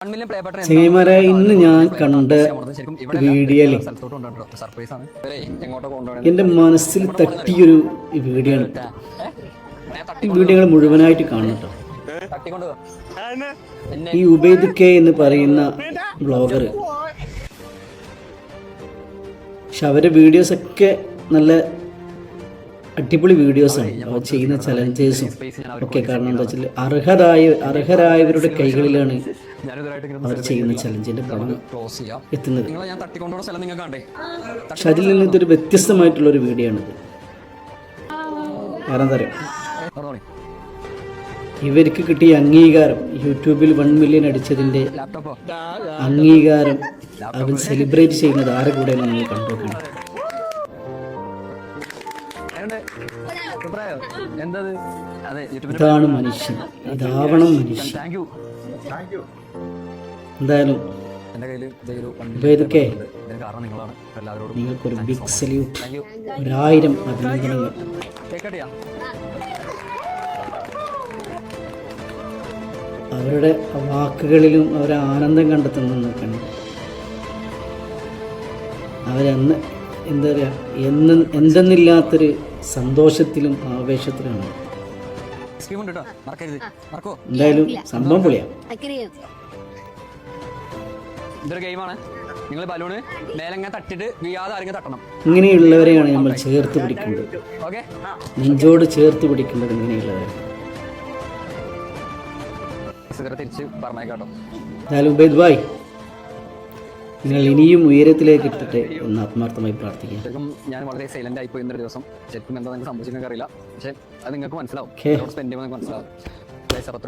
ചെങ്ങൈമാരെ, ഇന്ന് ഞാൻ കണ്ട വീഡിയോയിൽ എൻ്റെ മനസ്സിൽ തട്ടിയൊരു വീഡിയോ ആണ്. ഈ വീഡിയോകൾ മുഴുവനായിട്ട് കാണണം കേട്ടോ. ഈ ഉബൈദ് കെ എന്ന് പറയുന്ന ബ്ലോഗർ, പക്ഷെ അവരുടെ വീഡിയോസൊക്കെ നല്ല അടിപൊളി വീഡിയോസാണ്. അവർ ചെയ്യുന്ന ചലഞ്ചേഴ്സും ഒക്കെ. കാരണം എന്താ വെച്ചാൽ അർഹരായവരുടെ കൈകളിലാണ് അവർ ചെയ്യുന്ന ചലഞ്ചിന്റെ പണം എത്തുന്നത്. പക്ഷെ അതിൽ നിന്ന് ഇതൊരു വ്യത്യസ്തമായിട്ടുള്ളൊരു വീഡിയോ ആണിത്. കാരണം എന്താ പറയുക, ഇവർക്ക് കിട്ടിയ അംഗീകാരം, യൂട്യൂബിൽ 1 മില്യൺ അടിച്ചതിന്റെ അംഗീകാരം അവൻ സെലിബ്രേറ്റ് ചെയ്യുന്നത് ആരെ കൂടെയാണ് നമ്മൾ കണ്ടുനോക്കുന്നത്. ഇതാണ് മനുഷ്യൻ, ഇതാവണം മനുഷ്യൻ. എന്തായാലും ഇതൊക്കെ നിങ്ങൾക്കൊരു ബിഗ് സല്യൂട്ട്, 1000 അഭിനന്ദനങ്ങൾ. അവരുടെ വാക്കുകളിലും അവരെ ആനന്ദം കണ്ടെത്തുന്നു. അവരെന്ന് എന്താ പറയുക, എന്തെന്നില്ലാത്തൊരു സന്തോഷത്തിലും ആവേശത്തിലാണ്. എന്തായാലും സംഭവം പൊളിയാണ്. ഇങ്ങനെയുള്ളവരെയാണ് നമ്മൾ ചേർത്ത് പിടിക്കേണ്ടത്, നെഞ്ചോട് ചേർത്ത് പിടിക്കേണ്ടത് ഇങ്ങനെയുള്ളവരെ. എന്തായാലും ഉബൈദ് ഭായ്, നിങ്ങൾ ഇനിയും ഉയരത്തിലേക്ക് എത്തട്ടെ എന്ന് ആത്മാർത്ഥമായി പ്രാർത്ഥിക്കാം. ഞാൻ വളരെ സൈലന്റ് ആയിപ്പോയി ഇന്നൊരു ദിവസം. ശരിക്കും എന്താ നിങ്ങൾക്ക് സംഭവിച്ചെന്ന് അറിയില്ല, പക്ഷെ അത് നിങ്ങൾക്ക് മനസ്സിലാവും, സ്പെൻഡ് ചെയ്യുമ്പോൾ മനസ്സിലാവും.